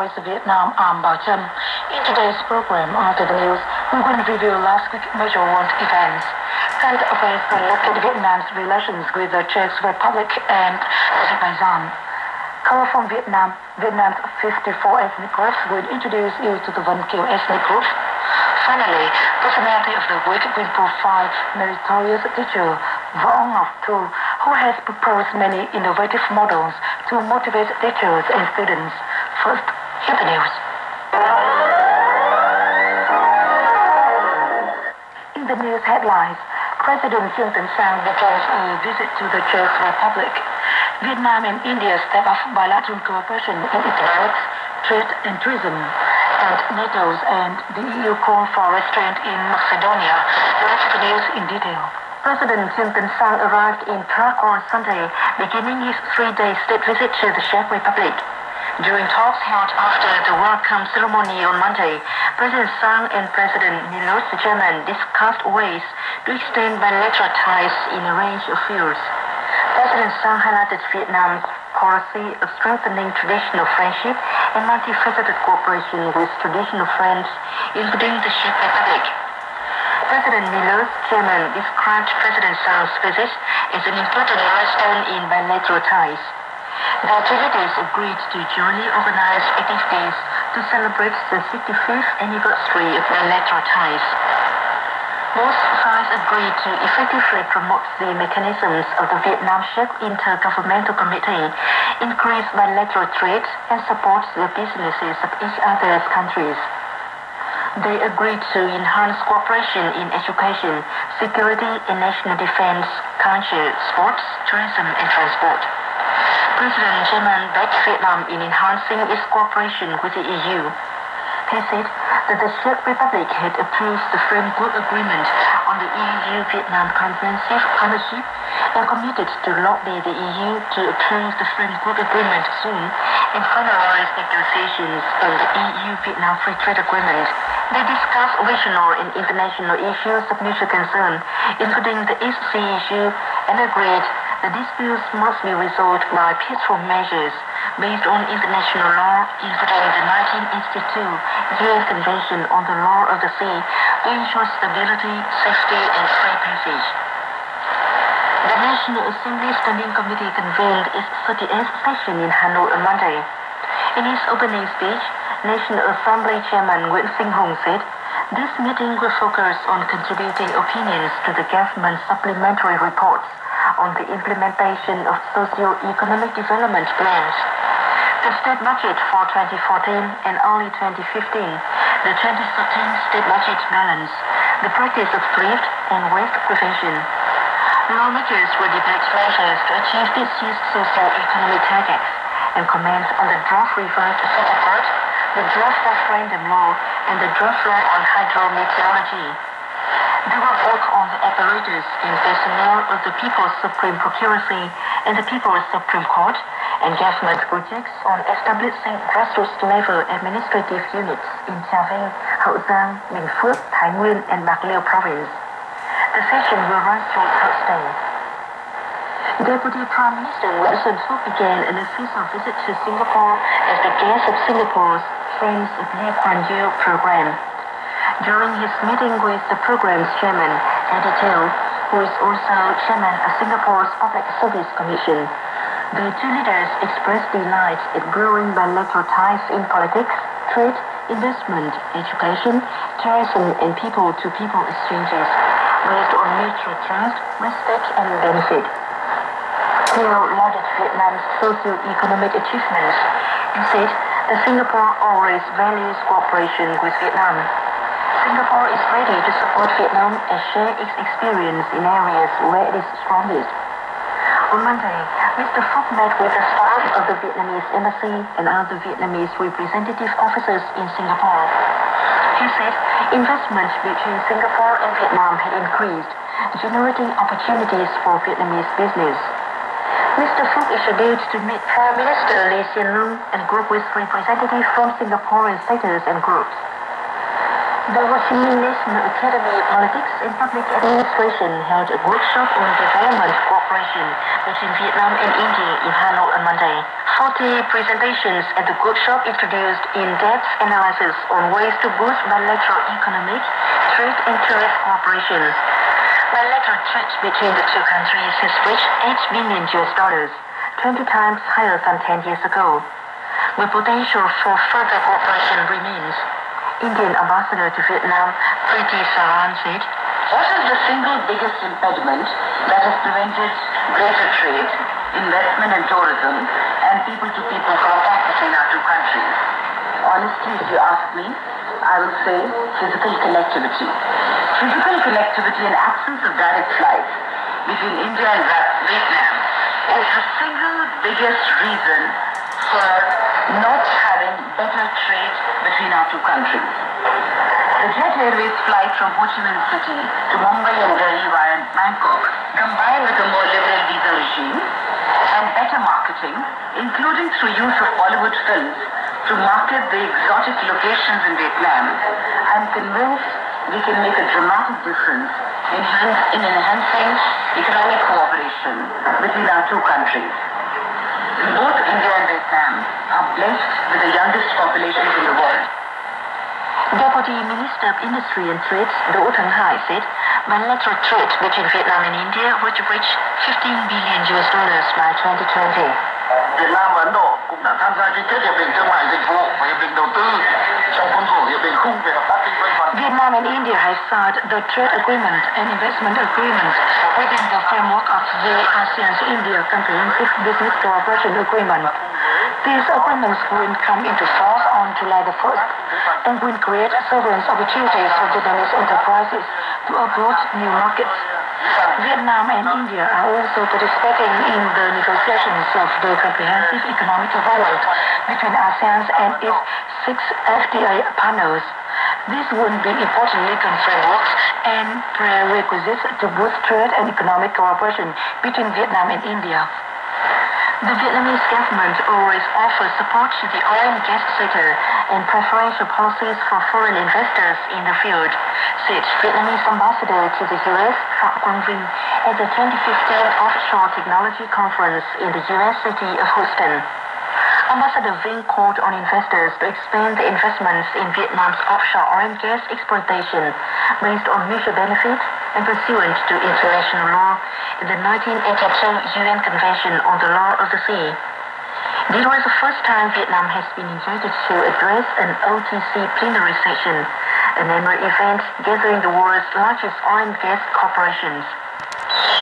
Voice of Vietnam, I'm Bao Trâm. In today's program, after the news, we're going to review last week's major world events. Current affairs related to Vietnam's relations with the Czech Republic and Azerbaijan. Color from Vietnam, Vietnam's 54 ethnic groups will introduce you to the Vân Kiều ethnic group. Finally, personality of the week will profile meritorious teacher Võ Ngọc Thu, who has proposed many innovative models to motivate teachers and students. First, hear the news. In the news headlines, President Trương Tấn Sang proposes a visit to the Czech Republic. Vietnam and India step up bilateral cooperation in economics, trade and tourism. And NATO's and the EU call for restraint in Macedonia. Let's the news in detail. President Trương Tấn Sang arrived in Prague on Sunday, beginning his three-day state visit to the Czech Republic. During talks held after the welcome ceremony on Monday, President Sang and President Miloš Zeman discussed ways to extend bilateral ties in a range of fields. President Sang highlighted Vietnam's policy of strengthening traditional friendship and multifaceted cooperation with traditional friends, including the Czech Republic. President Miloš Zeman described President Sang's visit as an important milestone in bilateral ties. The two leaders agreed to jointly organize activities to celebrate the 65th anniversary of bilateral ties. Both sides agreed to effectively promote the mechanisms of the Vietnam-Czech Intergovernmental Committee, increase bilateral trade, and support the businesses of each other's countries. They agreed to enhance cooperation in education, security and national defense, culture, sports, tourism, and transport. President Zeman backed Vietnam in enhancing its cooperation with the EU. He said that the Czech Republic had approved the framework agreement on the EU-Vietnam Comprehensive Partnership and committed to lobby the EU to approve the framework agreement soon and finalize negotiations on the EU-Vietnam Free Trade Agreement. They discussed regional and international issues of mutual concern, including the East Sea issue, and agreed that disputes must be resolved by peaceful measures based on international law, including the 1982 UN Convention on the Law of the Sea, to ensure stability, safety, and free passage. The National Assembly Standing Committee convened its 38th session in Hanoi on Monday. In his opening speech, National Assembly Chairman Nguyễn Sinh Hùng said, "This meeting will focus on contributing opinions to the government's supplementary reports on the implementation of socio-economic development plans, the state budget for 2014 and early 2015, the 2013 state budget balance, the practice of thrift and waste prevention. Lawmakers will debate measures to achieve this year's socio-economic targets and comment on the draft revised federal code, the draft referendum law, and the draft law on hydrometeorology. They will work on the apparatus and personnel of the People's Supreme Procuracy and the People's Supreme Court and government projects on establishing grassroots level administrative units in Trà Vinh, Hậu Giang, Bình Phước, Thái Nguyên, and Bạc Liêu province. The session will run through Thursday. Deputy Prime Minister Nguyễn Xuân Phúc began an official visit to Singapore as the guest of Singapore's Friends of Lee Kuan Yew program. During his meeting with the program's chairman, Eddie Teo, who is also chairman of Singapore's Public Service Commission, the two leaders expressed delight at growing bilateral ties in politics, trade, investment, education, tourism, and people-to-people exchanges based on mutual trust, respect, and benefit. Teo lauded Vietnam's socio-economic achievements and said that Singapore always values cooperation with Vietnam. Singapore is ready to support Vietnam and share its experience in areas where it is strongest. On Monday, Mr. Phúc met with the staff of the Vietnamese embassy and other Vietnamese representative officers in Singapore. He said investments between Singapore and Vietnam had increased, generating opportunities for Vietnamese business. Mr. Phúc is scheduled to meet Prime Minister Lee Hsien Loong and group with representatives from Singaporean sectors and groups. The Ho Chi Minh National Academy of Politics and Public Administration held a workshop on development cooperation between Vietnam and India in Hanoi on Monday. 40 presentations at the workshop introduced in-depth analysis on ways to boost bilateral economic, trade and tourist cooperation. Bilateral trade between the two countries has reached $8 billion, 20 times higher than 10 years ago. The potential for further cooperation remains. Indian Ambassador to Vietnam, Preeti Saran said, "What is the single biggest impediment that has prevented greater trade, investment and tourism, and people-to-people contact between our two countries? Honestly, if you ask me, I will say physical connectivity. Physical connectivity and absence of direct flights between India and Vietnam is the single biggest reason for not having better trade between our two countries. The Jet Airways flight from Ho Chi Minh City to Mumbai and Delhi via Bangkok, combined with a more liberal visa regime and better marketing, including through use of Bollywood films to market the exotic locations in Vietnam, I'm convinced we can make a dramatic difference in enhancing economic cooperation between our two countries. Both India and Vietnam are blessed with the youngest populations in the world." Deputy Minister of Industry and Trade, Do Thang Hai said, bilateral trade between Vietnam and India would reach $15 billion by 2020. Việt Nam và Ấn Độ cũng đã tham gia ký kết hiệp định thương mại dịch vụ và hiệp định đầu tư trong khuôn khổ hiệp định khung về hợp tác kinh doanh toàn. Vietnam and India have signed the trade agreement and investment agreement within the framework of the ASEAN-India Comprehensive Business Cooperation Agreement. These agreements will come into force on July the 1st and will create several opportunities for Vietnamese enterprises to approach new markets. Vietnam and India are also participating in the negotiations of the Comprehensive Economic Development between ASEAN and its 6 FTA partners. This would be important legal frameworks and prerequisites to boost trade and economic cooperation between Vietnam and India. The Vietnamese government always offers support to the oil and gas sector and preferential policies for foreign investors in the field, said Vietnamese ambassador to the U.S., Phạm Quang Vinh, at the 2015 Offshore Technology Conference in the U.S. city of Houston. Ambassador Vinh called on investors to expand the investments in Vietnam's offshore oil and gas exploitation based on mutual benefit and pursuant to international law in the 1982 UN Convention on the Law of the Sea. This was the first time Vietnam has been invited to address an OTC plenary session, an annual event gathering the world's largest oil and gas corporations.